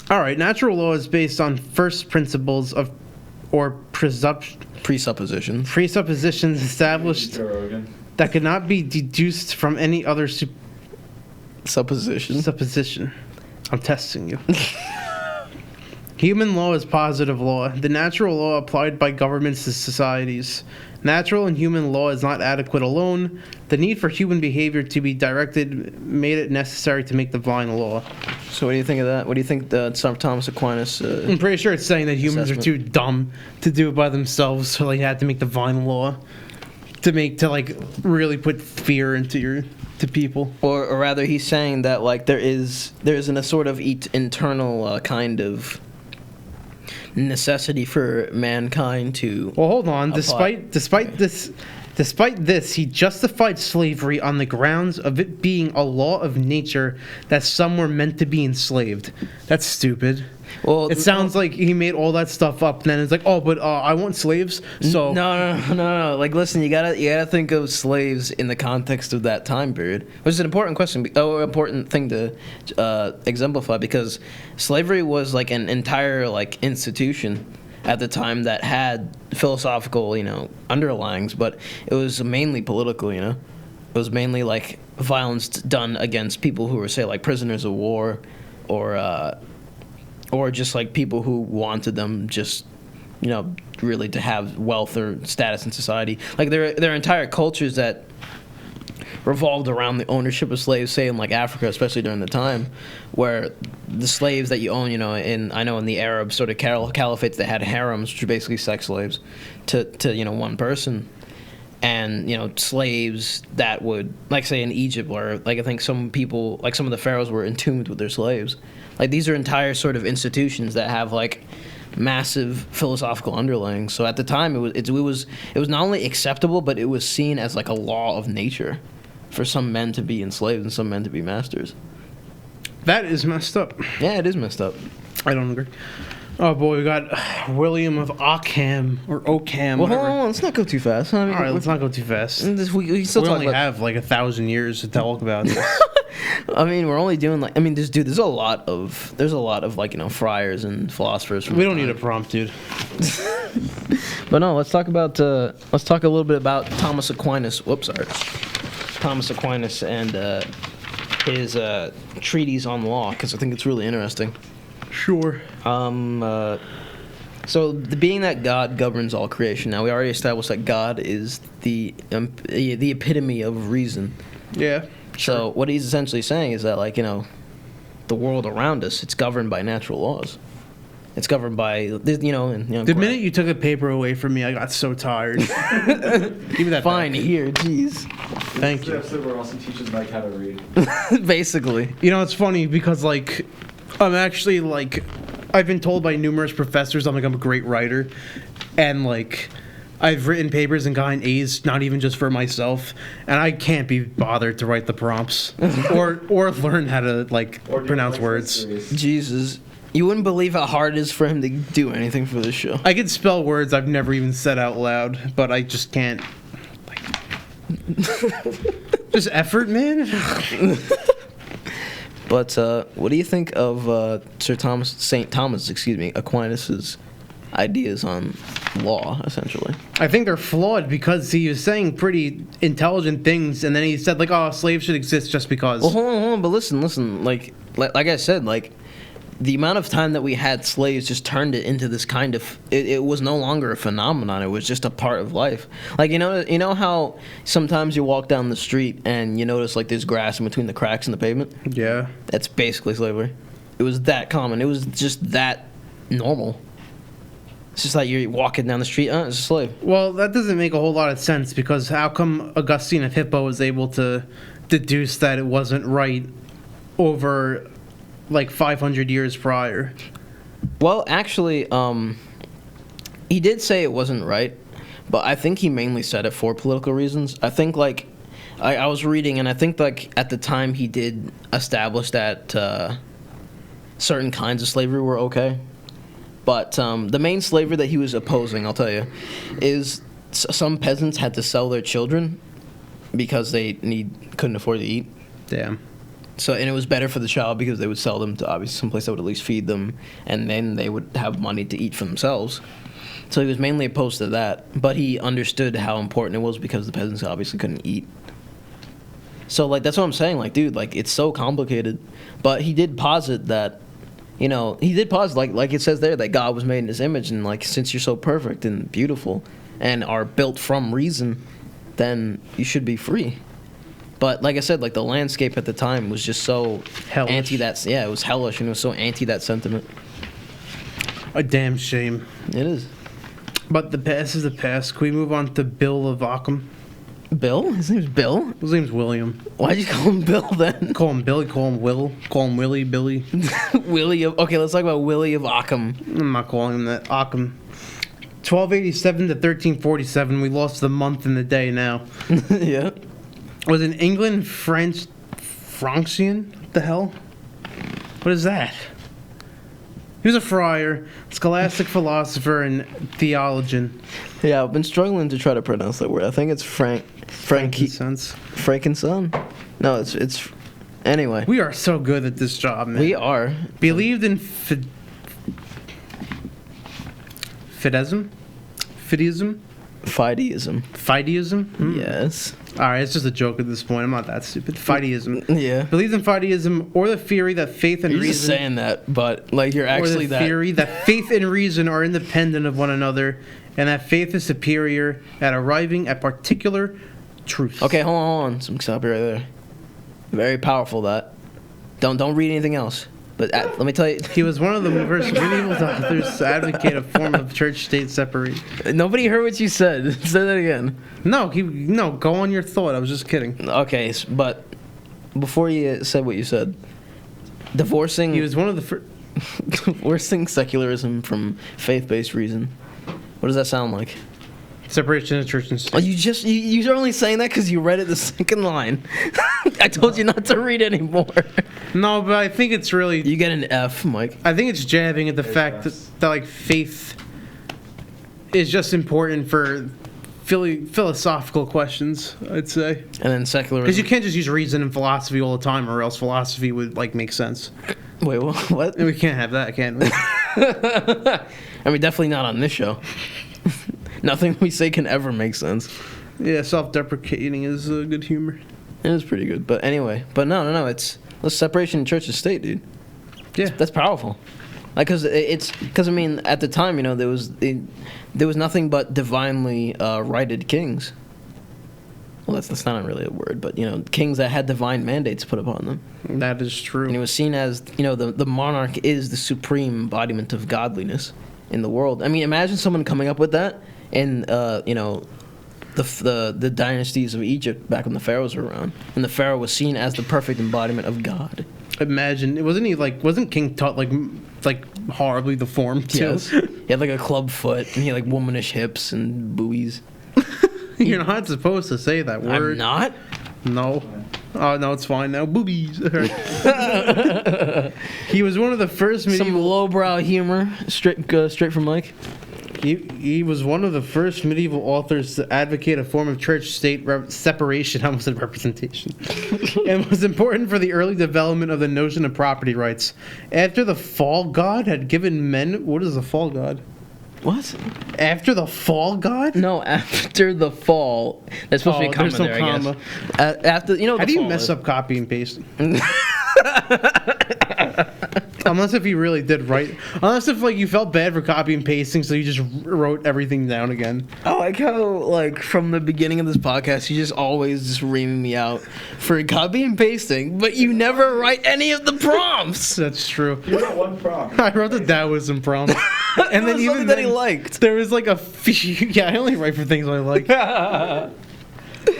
[SPEAKER 3] All right, natural law is based on first principles of or
[SPEAKER 2] Presuppositions.
[SPEAKER 3] presuppositions established
[SPEAKER 1] Joe Rogan.
[SPEAKER 3] that could not be deduced from any other
[SPEAKER 2] Suppositions.
[SPEAKER 3] supposition. I'm testing you. Human law is positive law, the natural law applied by governments to societies. Natural and human law is not adequate alone. The need for human behavior to be directed made it necessary to make divine law.
[SPEAKER 2] So what do you think of that? What do you think that Thomas Aquinas?
[SPEAKER 3] I'm pretty sure it's saying that humans are too dumb to do it by themselves, so they had to make divine law to like really put fear into people.
[SPEAKER 2] Or rather, he's saying that like there's a sort of internal kind of necessity for mankind to.
[SPEAKER 3] Well, hold on.
[SPEAKER 2] apply.
[SPEAKER 3] Despite this, he justified slavery on the grounds of it being a law of nature that some were meant to be enslaved. That's stupid.
[SPEAKER 2] Well,
[SPEAKER 3] It sounds like he made all that stuff up, and then it's like, oh, but I want slaves. So
[SPEAKER 2] No. Like, listen, you gotta think of slaves in the context of that time period, which is an important question, important thing to exemplify, because slavery was like an entire like institution at the time that had philosophical, underlyings, but it was mainly political. It was mainly like violence done against people who were, say, like prisoners of war, or just like people who wanted them just, really to have wealth or status in society. Like there are entire cultures that revolved around the ownership of slaves, say in like Africa, especially during the time, where the slaves that you own, in the Arab sort of caliphates, they had harems, which are basically sex slaves, to one person. And slaves that would, like, say in Egypt, where like I think some people, like some of the pharaohs, were entombed with their slaves. Like these are entire sort of institutions that have like massive philosophical underlyings. So at the time, it was not only acceptable, but it was seen as like a law of nature for some men to be enslaved and some men to be masters.
[SPEAKER 3] that is messed up.
[SPEAKER 2] Yeah, it is messed up.
[SPEAKER 3] I don't agree. Oh boy, we got William of Ockham or Oakham.
[SPEAKER 2] Well, hold
[SPEAKER 3] whatever.
[SPEAKER 2] on, let's not go too fast. I mean,
[SPEAKER 3] All right, let's not go too fast.
[SPEAKER 2] we still
[SPEAKER 3] We
[SPEAKER 2] talk
[SPEAKER 3] only
[SPEAKER 2] about.
[SPEAKER 3] have like 1,000 years to talk about this.
[SPEAKER 2] I mean, we're only doing like. I mean, there's a lot of like friars and philosophers. From
[SPEAKER 3] We
[SPEAKER 2] the
[SPEAKER 3] don't need
[SPEAKER 2] time.
[SPEAKER 3] a prompt, dude.
[SPEAKER 2] But no, let's talk a little bit about Thomas Aquinas. Thomas Aquinas and his treatise on law, because I think it's really interesting.
[SPEAKER 3] Sure.
[SPEAKER 2] So being that God governs all creation, now we already established that God is the epitome of reason.
[SPEAKER 3] Yeah.
[SPEAKER 2] So what he's essentially saying is that, like, the world around us, it's governed by natural laws. It's governed by,
[SPEAKER 3] The minute you took the paper away from me, I got so tired. Give me that
[SPEAKER 2] fine
[SPEAKER 3] back.
[SPEAKER 2] here, jeez.
[SPEAKER 3] Thank
[SPEAKER 1] This
[SPEAKER 3] you.
[SPEAKER 1] episode where Austin teaches Mike how to read.
[SPEAKER 2] Basically.
[SPEAKER 3] It's funny because, like, I'm actually, like, I've been told by numerous professors I'm a great writer. And, like, I've written papers and gotten A's, not even just for myself. And I can't be bothered to write the prompts or learn how to, like,
[SPEAKER 1] Or do
[SPEAKER 3] pronounce
[SPEAKER 1] like
[SPEAKER 3] words.
[SPEAKER 1] series.
[SPEAKER 2] Jesus. You wouldn't believe how hard it is for him to do anything for this show.
[SPEAKER 3] I can spell words I've never even said out loud, but I just can't. Like, just effort, man.
[SPEAKER 2] But what do you think of St. Thomas Aquinas's ideas on law, essentially?
[SPEAKER 3] I think they're flawed because he was saying pretty intelligent things, and then he said, like, oh, slaves should exist just because.
[SPEAKER 2] Well, hold on, but listen. Like I said, like, the amount of time that we had slaves just turned it into this kind of. It was no longer a phenomenon. It was just a part of life. Like, you know how sometimes you walk down the street and you notice like there's grass in between the cracks in the pavement.
[SPEAKER 3] Yeah.
[SPEAKER 2] That's basically slavery. It was that common. It was just that normal. It's just like you're walking down the street. It's a slave.
[SPEAKER 3] Well, that doesn't make a whole lot of sense because how come Augustine of Hippo was able to deduce that it wasn't right over like 500 years prior?
[SPEAKER 2] Well, actually, he did say it wasn't right, but I think he mainly said it for political reasons. I think, like, I was reading, and I think, like, at the time he did establish that certain kinds of slavery were okay. But the main slavery that he was opposing, I'll tell you, is some peasants had to sell their children because they couldn't afford to eat.
[SPEAKER 3] Damn.
[SPEAKER 2] So, and it was better for the child because they would sell them to obviously someplace that would at least feed them, and then they would have money to eat for themselves. So he was mainly opposed to that, but he understood how important it was because the peasants obviously couldn't eat. So, like, that's what I'm saying. Like, dude, like, it's so complicated. But he did posit that, he did posit, like it says there, that God was made in his image. And, like, since you're so perfect and beautiful and are built from reason, then you should be free. But, like I said, like, the landscape at the time was just so
[SPEAKER 3] Hellish.
[SPEAKER 2] anti that. Yeah, it was hellish, and it was so anti that sentiment.
[SPEAKER 3] A damn shame.
[SPEAKER 2] It is.
[SPEAKER 3] But the past is the past. Can we move on to Bill of Ockham?
[SPEAKER 2] Bill? His name's Bill?
[SPEAKER 3] His name's William.
[SPEAKER 2] Why'd you call him Bill then?
[SPEAKER 3] Call him Billy, call him Will, call him Willie, Billy.
[SPEAKER 2] Willie of... Okay, let's talk about Willie of Ockham.
[SPEAKER 3] I'm not calling him that. Ockham. 1287 to 1347. We lost the month and the day now.
[SPEAKER 2] Yeah.
[SPEAKER 3] Was in England Francian? What the hell? What is that? He was a friar, scholastic philosopher, and theologian.
[SPEAKER 2] Yeah, I've been struggling to try to pronounce that word. I think it's
[SPEAKER 3] Frankincense.
[SPEAKER 2] Frankinson? No, it's... Anyway.
[SPEAKER 3] We are so good at this job, man.
[SPEAKER 2] We are.
[SPEAKER 3] Believed in Fideism?
[SPEAKER 2] Fideism?
[SPEAKER 3] Fideism?
[SPEAKER 2] Yes.
[SPEAKER 3] Alright, it's just a joke at this point. I'm not that stupid. Fideism.
[SPEAKER 2] Yeah.
[SPEAKER 3] Believed in Fideism, or the theory that faith and
[SPEAKER 2] You're
[SPEAKER 3] reason...
[SPEAKER 2] just saying that, but, like, you're actually
[SPEAKER 3] or the
[SPEAKER 2] that...
[SPEAKER 3] theory that faith and reason are independent of one another, and that faith is superior at arriving at particular truth.
[SPEAKER 2] Okay, hold on. Stop you right there. Very powerful, that. Don't read anything else. But let me tell you...
[SPEAKER 3] He was one of the first medieval authors to advocate a form of church-state separation.
[SPEAKER 2] Nobody heard what you said. Say that again.
[SPEAKER 3] No, go on your thought. I was just kidding.
[SPEAKER 2] Okay, but before you said what you said, divorcing...
[SPEAKER 3] He was one of the first...
[SPEAKER 2] divorcing secularism from faith-based reason. What does that sound like?
[SPEAKER 3] Separation of church and state.
[SPEAKER 2] Oh, you're only saying that because you read it the second line. I told you not to read anymore.
[SPEAKER 3] No, but I think it's really...
[SPEAKER 2] You get an F, Mike.
[SPEAKER 3] I think it's jabbing at the fact that like, faith is just important for philosophical questions, I'd say.
[SPEAKER 2] And then secularism.
[SPEAKER 3] Because you can't just use reason and philosophy all the time, or else philosophy would, like, make sense.
[SPEAKER 2] Wait, what?
[SPEAKER 3] And we can't have that, can we?
[SPEAKER 2] I mean, definitely not on this show. Nothing we say can ever make sense.
[SPEAKER 3] Yeah, self-deprecating is good humor.
[SPEAKER 2] It is pretty good. But anyway. But no. It's separation of church and state, dude.
[SPEAKER 3] Yeah.
[SPEAKER 2] That's powerful. Like, because I mean, at the time, there was nothing but divinely righted kings. Well, that's not really a word, but, kings that had divine mandates put upon them.
[SPEAKER 3] That is true.
[SPEAKER 2] And it was seen as, the monarch is the supreme embodiment of godliness in the world. I mean, imagine someone coming up with that in, the dynasties of Egypt back when the pharaohs were around. And the pharaoh was seen as the perfect embodiment of God.
[SPEAKER 3] Imagine, wasn't King Tut, like horribly deformed, too?
[SPEAKER 2] Yes. He had, like, a club foot, and he had, like, womanish hips and buoys.
[SPEAKER 3] You're not supposed to say that word.
[SPEAKER 2] I'm not?
[SPEAKER 3] No. Oh, no, it's fine now. Boobies. He was one of the first medieval...
[SPEAKER 2] Some lowbrow humor, straight from Mike.
[SPEAKER 3] He was one of the first medieval authors to advocate a form of church-state separation, I almost said representation, and was important for the early development of the notion of property rights. After the fall god had given men... What is the fall god?
[SPEAKER 2] What?
[SPEAKER 3] After the fall god?
[SPEAKER 2] No, after the fall. There's supposed to be a comma there, I guess. After,
[SPEAKER 3] How do you mess up copy and pasting? Unless if you really did write. Unless if, like, you felt bad for copy and pasting, so you just wrote everything down again.
[SPEAKER 2] I like how, like, from the beginning of this podcast, you just always just reaming me out for copy and pasting, but you never write any of the prompts.
[SPEAKER 3] That's true.
[SPEAKER 1] You wrote one prompt.
[SPEAKER 3] I wrote the Taoism prompt.
[SPEAKER 2] And then even that he liked.
[SPEAKER 3] There was like a few. Yeah, I only write for things I like.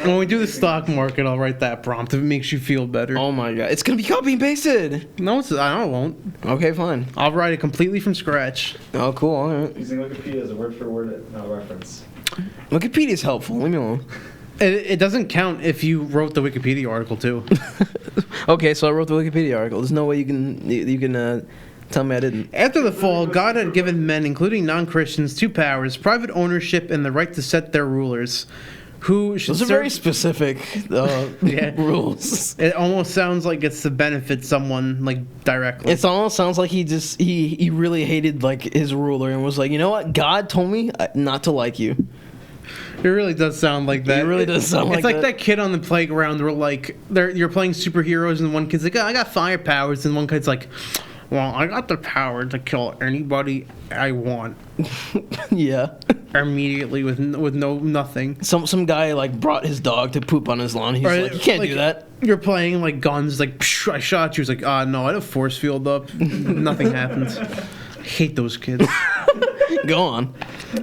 [SPEAKER 3] When we do the stock market, I'll write that prompt if it makes you feel better.
[SPEAKER 2] Oh my god, it's gonna be copy and pasted.
[SPEAKER 3] No, I won't.
[SPEAKER 2] Okay, fine.
[SPEAKER 3] I'll write it completely from scratch.
[SPEAKER 2] Oh, cool. All right.
[SPEAKER 1] Using Wikipedia as a word-for-word reference.
[SPEAKER 2] Wikipedia's helpful. Leave me alone.
[SPEAKER 3] It doesn't count if you wrote the Wikipedia article too.
[SPEAKER 2] Okay, so I wrote the Wikipedia article. There's no way you can tell me I didn't.
[SPEAKER 3] After the fall, God had given men, including non-Christians, two powers: private ownership and the right to set their rulers. who should
[SPEAKER 2] Those are very specific
[SPEAKER 3] Yeah.
[SPEAKER 2] rules.
[SPEAKER 3] It almost sounds like it's to benefit someone like directly.
[SPEAKER 2] It almost sounds like he really hated like his ruler and was like, you know what, God told me not to like you.
[SPEAKER 3] It really does sound like that.
[SPEAKER 2] It really does sound like
[SPEAKER 3] It's like
[SPEAKER 2] that.
[SPEAKER 3] that kid on the playground where like you're playing superheroes and one kid's like, oh, I got fire powers, and one kid's like, well, I got the power to kill anybody I want
[SPEAKER 2] Yeah.
[SPEAKER 3] immediately with nothing.
[SPEAKER 2] Some guy like brought his dog to poop on his lawn. He's like, you can't do that.
[SPEAKER 3] You're playing like guns, like psh, I shot you. It's like, no, I had a force field up. Nothing happens. I hate those kids.
[SPEAKER 2] Go on.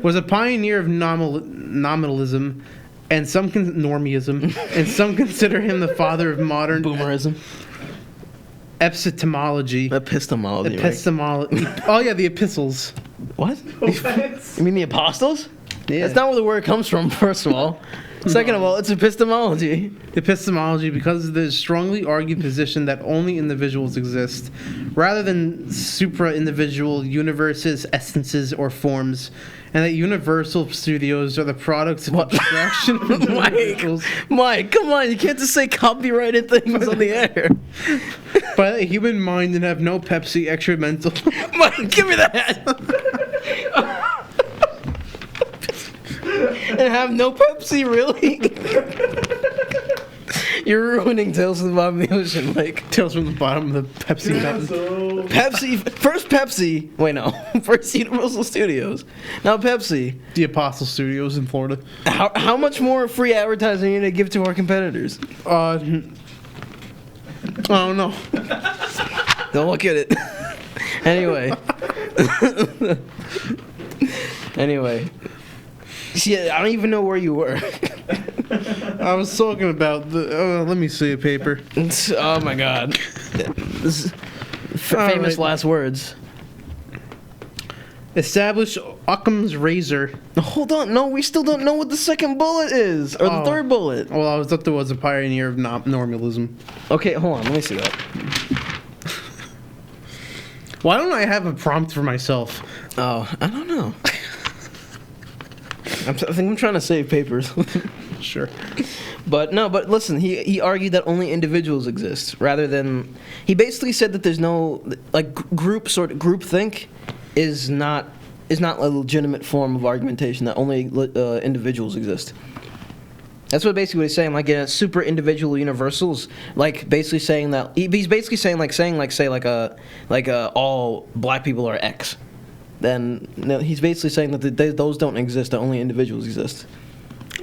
[SPEAKER 3] Was a pioneer of nominalism and normism, and some consider him the father of modern
[SPEAKER 2] Boomerism.
[SPEAKER 3] epistemology.
[SPEAKER 2] Epistemology. Right?
[SPEAKER 3] Epistemology. Oh yeah, the epistles.
[SPEAKER 2] What? You mean the apostles?
[SPEAKER 3] Yeah.
[SPEAKER 2] That's not where the word comes from, first of all. Second of all, it's epistemology.
[SPEAKER 3] Epistemology, because of the strongly argued position that only individuals exist, rather than supra-individual universes, essences, or forms, and that universal studios are the products of abstraction from individuals.
[SPEAKER 2] Mike, come on, you can't just say copyrighted things on the air.
[SPEAKER 3] By the human mind and have no Pepsi extra mental.
[SPEAKER 2] Mike, give me that. And have no Pepsi, really? You're ruining Tales from the Bottom of the Ocean, Mike.
[SPEAKER 3] Tales from the bottom of the Pepsi fountain.
[SPEAKER 2] Pepsi, first Pepsi. Wait, no. First Universal Studios. Now Pepsi.
[SPEAKER 3] The Apostle Studios in Florida.
[SPEAKER 2] How much more free advertising are you going to give to our competitors?
[SPEAKER 3] I don't know.
[SPEAKER 2] Don't look at it. Anyway. See, I don't even know where you were.
[SPEAKER 3] I was talking about the. Let me see a paper.
[SPEAKER 2] Oh my god. This is famous last words.
[SPEAKER 3] Establish Occam's razor.
[SPEAKER 2] Hold on, no, we still don't know what the second bullet is, or the third bullet.
[SPEAKER 3] Well, I thought there was a pioneer of normalism.
[SPEAKER 2] Okay, hold on, let me see that.
[SPEAKER 3] Why don't I have a prompt for myself?
[SPEAKER 2] Oh, I don't know. I think I'm trying to save papers.
[SPEAKER 3] Sure.
[SPEAKER 2] But listen, he argued that only individuals exist, rather than, he basically said that there's no, like, groupthink is not a legitimate form of argumentation, that only individuals exist. That's what basically what he's saying, like in super individual universals, like basically saying that he's basically saying all black people are X. Then he's basically saying that those don't exist, that only individuals exist.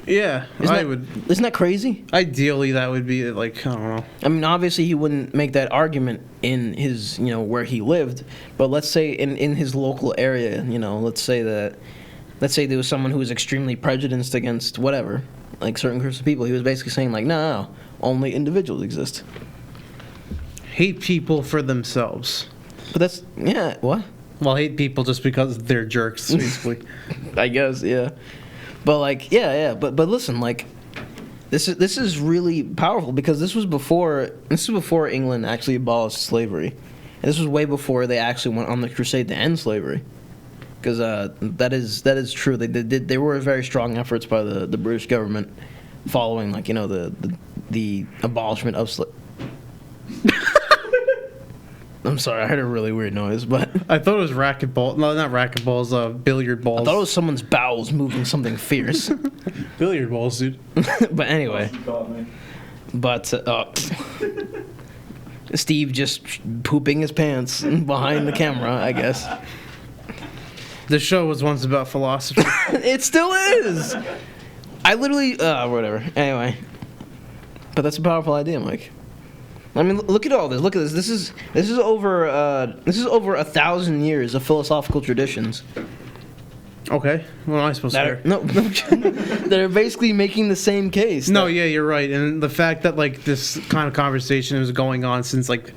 [SPEAKER 3] Yeah,
[SPEAKER 2] Isn't that crazy?
[SPEAKER 3] Ideally, that would be like, I don't know.
[SPEAKER 2] I mean, obviously he wouldn't make that argument in his, where he lived, but let's say in his local area, let's say there was someone who was extremely prejudiced against whatever, like certain groups of people. He was basically saying like, no, only individuals exist.
[SPEAKER 3] Hate people for themselves.
[SPEAKER 2] But that's, yeah, what?
[SPEAKER 3] Well, hate people just because they're jerks, basically.
[SPEAKER 2] I guess, yeah. But like, yeah. But listen, like, this is really powerful because this was before England actually abolished slavery, and this was way before they actually went on the crusade to end slavery. Because that is true. There were very strong efforts by the British government following, like, the abolishment of slavery. I'm sorry, I heard a really weird noise, but
[SPEAKER 3] I thought it was racquetball. No, not racquetballs. Billiard balls.
[SPEAKER 2] I thought it was someone's bowels moving something fierce.
[SPEAKER 3] Billiard balls, dude.
[SPEAKER 2] But anyway,
[SPEAKER 1] You caught me.
[SPEAKER 2] but Steve just pooping his pants behind the camera, I guess.
[SPEAKER 3] The show was once about philosophy.
[SPEAKER 2] It still is. I literally, whatever. Anyway, but that's a powerful idea, Mike. I mean, look at all this. Look at this. This is over 1,000 years of philosophical traditions.
[SPEAKER 3] Okay, what am I supposed to hear?
[SPEAKER 2] That are basically making the same case.
[SPEAKER 3] No, yeah, you're right. And the fact that like this kind of conversation is going on since like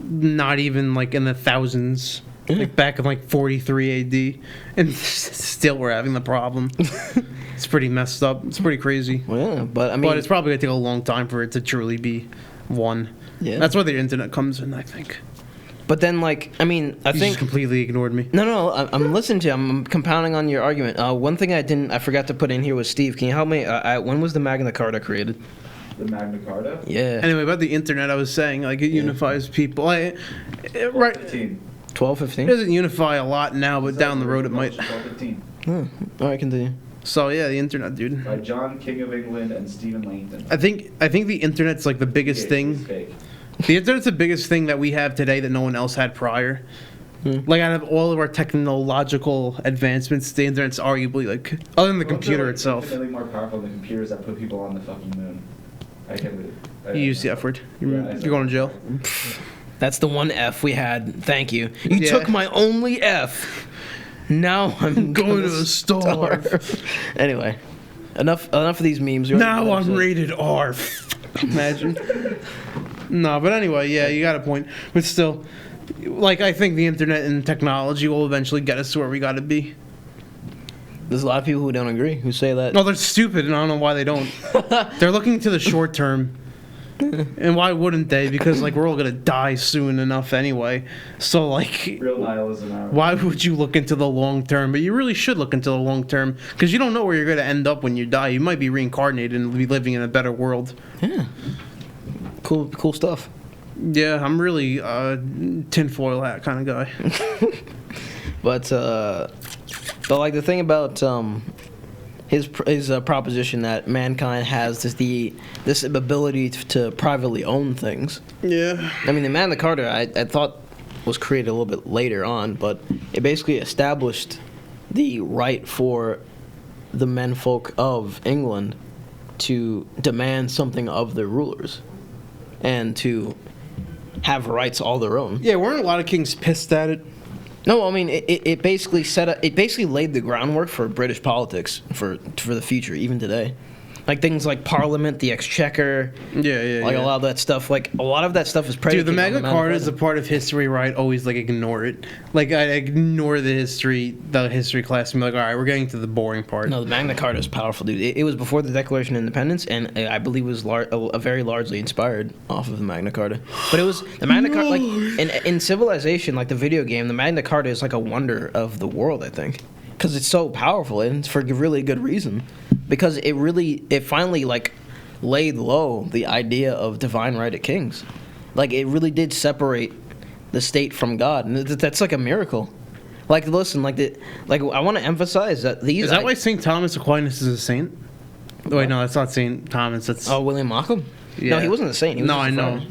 [SPEAKER 3] not even like in the thousands, like back in like 43 AD, and still we're having the problem. It's pretty messed up. It's pretty crazy.
[SPEAKER 2] Well, yeah, but I mean,
[SPEAKER 3] But it's probably gonna take a long time for it to truly be one.
[SPEAKER 2] Yeah.
[SPEAKER 3] That's where the internet comes in, I think.
[SPEAKER 2] But then, like, I mean, I
[SPEAKER 3] You
[SPEAKER 2] think
[SPEAKER 3] just completely ignored me.
[SPEAKER 2] no, I'm listening to you. I'm compounding on your argument. One thing I forgot to put in here was Steve. Can you help me? When was the Magna Carta created?
[SPEAKER 1] The Magna Carta?
[SPEAKER 2] Yeah.
[SPEAKER 3] Anyway, about the internet, I was saying, like, it unifies people. Right.
[SPEAKER 1] 15.
[SPEAKER 2] 12,
[SPEAKER 3] It
[SPEAKER 2] 15?
[SPEAKER 3] doesn't unify a lot now, but down the road it might.
[SPEAKER 1] 1215.
[SPEAKER 2] All right, continue.
[SPEAKER 3] So, yeah, the internet, dude.
[SPEAKER 1] By John, King of England, and Stephen Langton.
[SPEAKER 3] I think the internet's, like, the biggest
[SPEAKER 1] It's
[SPEAKER 3] thing.
[SPEAKER 1] fake.
[SPEAKER 3] The internet's the biggest thing that we have today that no one else had prior. Like, out of all of our technological advancements, the internet's arguably, like, other than the computer itself.
[SPEAKER 1] Infinitely more powerful than computers that put people on the fucking moon. I can't believe it.
[SPEAKER 3] You use the F word.
[SPEAKER 1] Yeah,
[SPEAKER 3] You're going to jail.
[SPEAKER 2] That's the one F we had. Thank you. You
[SPEAKER 3] Yeah.
[SPEAKER 2] took my only F. Now I'm
[SPEAKER 3] Going
[SPEAKER 2] gonna
[SPEAKER 3] to starve.
[SPEAKER 2] Anyway, enough of these memes. You're
[SPEAKER 3] Now
[SPEAKER 2] already-
[SPEAKER 3] I'm rated R. Imagine. No, but anyway, yeah, you got a point. But still, like, I think the internet and technology will eventually get us to where we got to be.
[SPEAKER 2] There's a lot of people who don't agree, who say that.
[SPEAKER 3] No, they're stupid, and I don't know why they don't. They're looking to the short term. And why wouldn't they? Because, like, we're all going to die soon enough anyway. So, like,
[SPEAKER 1] Real nihilism out.
[SPEAKER 3] why would you look into the long term? But you really should look into the long term, because you don't know where you're going to end up when you die. You might be reincarnated and be living in a better world.
[SPEAKER 2] Yeah. Cool stuff.
[SPEAKER 3] Yeah, I'm really tinfoil hat kind of guy.
[SPEAKER 2] But like the thing about his proposition that mankind has this ability to privately own things.
[SPEAKER 3] Yeah.
[SPEAKER 2] I mean, the Magna Carta I thought was created a little bit later on, but it basically established the right for the menfolk of England to demand something of their rulers and to have rights all their own.
[SPEAKER 3] Yeah, weren't a lot of kings pissed at it?
[SPEAKER 2] No, I mean it basically laid the groundwork for British politics for the future, even today. Like things like Parliament, the Exchequer,
[SPEAKER 3] Yeah.
[SPEAKER 2] like a lot of that stuff. Like a lot of that stuff is predicated.
[SPEAKER 3] Dude, the
[SPEAKER 2] on
[SPEAKER 3] Magna Carta is a part of history where I'd always, like, ignore it. Like, I ignore the history class and be like, all right, we're getting to the boring part.
[SPEAKER 2] No, the Magna Carta is powerful, dude. It was before the Declaration of Independence, and I believe it was very largely inspired off of the Magna Carta. But it was the Magna Carta, like in Civilization, like the video game. The Magna Carta is like a wonder of the world, I think, because it's so powerful and it's for a really good reason. Because it finally like laid low the idea of divine right of kings. Like it really did separate the state from God, and that's like a miracle. Like listen, like I want to emphasize that these.
[SPEAKER 3] Is that why St. Thomas Aquinas is a saint? Wait, no, that's not St. Thomas. That's
[SPEAKER 2] William Ockham?
[SPEAKER 3] Yeah.
[SPEAKER 2] No, he wasn't a saint. He was
[SPEAKER 3] No,
[SPEAKER 2] just a
[SPEAKER 3] I know.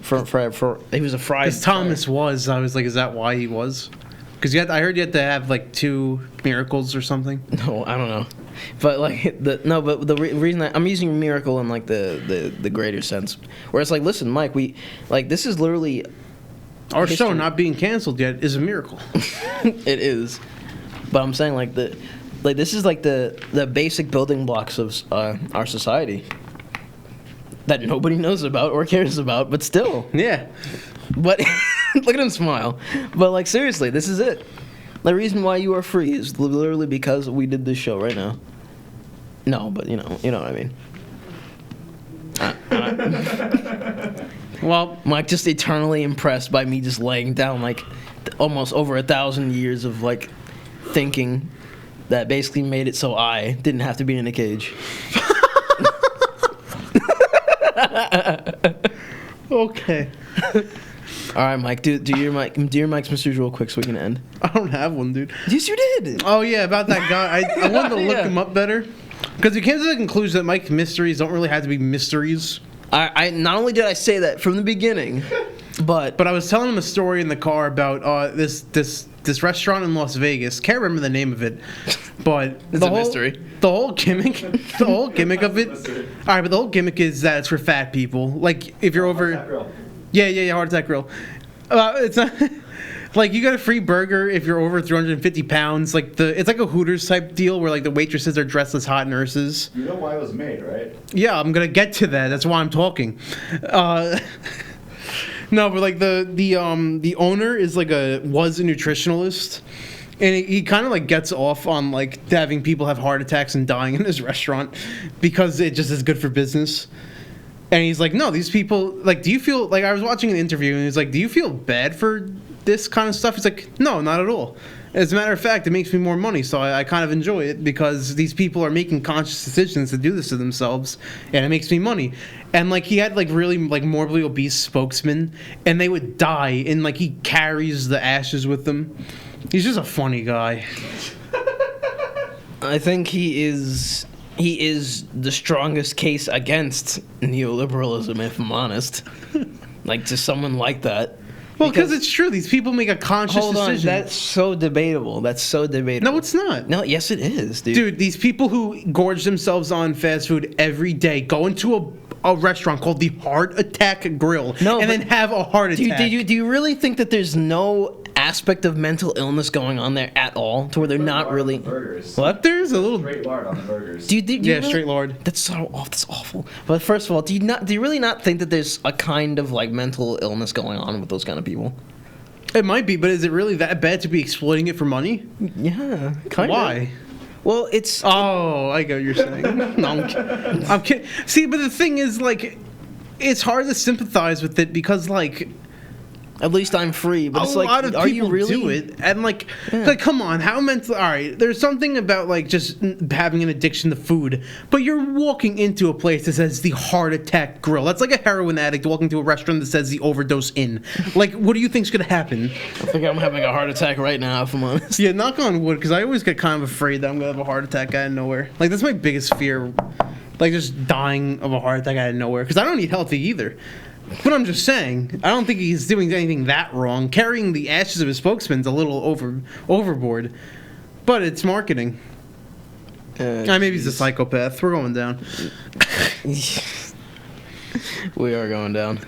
[SPEAKER 2] For he was a friar.
[SPEAKER 3] Because Thomas was. I was like, is that why he was? Because I heard you had to have like 2 miracles or something.
[SPEAKER 2] No, I don't know. But like the reason I'm using miracle in like the greater sense, where it's like, listen, Mike, this is literally
[SPEAKER 3] Our show
[SPEAKER 2] history.
[SPEAKER 3] not being canceled yet is a miracle.
[SPEAKER 2] It is, but I'm saying like this is like the basic building blocks of our society that nobody knows about or cares about, but still.
[SPEAKER 3] Yeah.
[SPEAKER 2] But look at him smile. But like seriously, this is it. The reason why you are free is literally because we did this show right now. No, but you know what I mean.
[SPEAKER 3] Well,
[SPEAKER 2] Mike just eternally impressed by me just laying down like almost over 1,000 years of like thinking that basically made it so I didn't have to be in a cage.
[SPEAKER 3] okay.
[SPEAKER 2] All right, Mike, do your Mike's Mysteries real quick so we can end.
[SPEAKER 3] I don't have one, dude.
[SPEAKER 2] Yes, you did.
[SPEAKER 3] Oh, yeah, about that guy. I wanted to look
[SPEAKER 2] Yeah.
[SPEAKER 3] him up better. Because we came to the conclusion that Mike's Mysteries don't really have to be mysteries.
[SPEAKER 2] I not only did I say that from the beginning, but
[SPEAKER 3] But I was telling him a story in the car about this restaurant in Las Vegas. Can't remember the name of it, but
[SPEAKER 2] It's a mystery.
[SPEAKER 3] The whole gimmick of it.
[SPEAKER 1] Mystery.
[SPEAKER 3] All right, but the whole gimmick is that it's for fat people. Like if you're over,
[SPEAKER 1] That girl.
[SPEAKER 3] yeah, Heart Attack Grill. It's not. Like you get a free burger if you're over 350 pounds. Like it's like a Hooters type deal where like the waitresses are dressed as hot nurses.
[SPEAKER 1] You know why it was made, right?
[SPEAKER 3] Yeah, I'm gonna get to that. That's why I'm talking. No, but like the owner is like was a nutritionalist, and he kind of like gets off on like having people have heart attacks and dying in his restaurant because it just is good for business. And he's like, no, these people, like, do you feel like I was watching an interview and he's like, do you feel bad for this kind of stuff? He's like, no, not at all. As a matter of fact, it makes me more money, so I kind of enjoy it because these people are making conscious decisions to do this to themselves, and it makes me money. And like he had like really like morbidly obese spokesmen, and they would die, and like he carries the ashes with them. He's just a funny guy.
[SPEAKER 2] I think he is the strongest case against neoliberalism, if I'm honest. Like to someone like that.
[SPEAKER 3] Well, because it's true. These people make a conscious decision.
[SPEAKER 2] That's so debatable. That's so debatable.
[SPEAKER 3] No, it's not.
[SPEAKER 2] No, yes, it is, dude.
[SPEAKER 3] Dude, these people who gorge themselves on fast food every day go into a restaurant called the Heart Attack Grill and then have a heart attack.
[SPEAKER 2] Do you really think that there's no aspect of mental illness going on there at all, to where they're not really?
[SPEAKER 1] Burgers.
[SPEAKER 2] What?
[SPEAKER 3] There's a little
[SPEAKER 1] Straight lard on the burgers.
[SPEAKER 2] Do you
[SPEAKER 3] yeah,
[SPEAKER 2] really?
[SPEAKER 3] straight lard.
[SPEAKER 2] That's so off. That's awful. But first of all, do you really not think that there's a kind of like mental illness going on with those kind of people?
[SPEAKER 3] It might be, but is it really that bad to be exploiting it for money?
[SPEAKER 2] Yeah, kind of.
[SPEAKER 3] Why?
[SPEAKER 2] Well, it's.
[SPEAKER 3] Oh, I get what you're saying. No, I'm kidding. See, but the thing is, like, it's hard to sympathize with it because, like,
[SPEAKER 2] At least I'm free, but
[SPEAKER 3] a
[SPEAKER 2] it's like,
[SPEAKER 3] lot of
[SPEAKER 2] are you
[SPEAKER 3] people
[SPEAKER 2] really?
[SPEAKER 3] do it, and like, come on, how mental? All right, there's something about like just having an addiction to food, but you're walking into a place that says the Heart Attack Grill. That's like a heroin addict walking to a restaurant that says the Overdose Inn. Like, what do you think's gonna happen?
[SPEAKER 2] I think I'm having a heart attack right now, if I'm honest.
[SPEAKER 3] Yeah, knock on wood, because I always get kind of afraid that I'm gonna have a heart attack out of nowhere. Like, that's my biggest fear, like just dying of a heart attack out of nowhere, because I don't eat healthy either. But I'm just saying, I don't think he's doing anything that wrong. Carrying the ashes of his spokesman's a little overboard, but it's marketing. Maybe he's a psychopath. We're going down.
[SPEAKER 2] We are going down.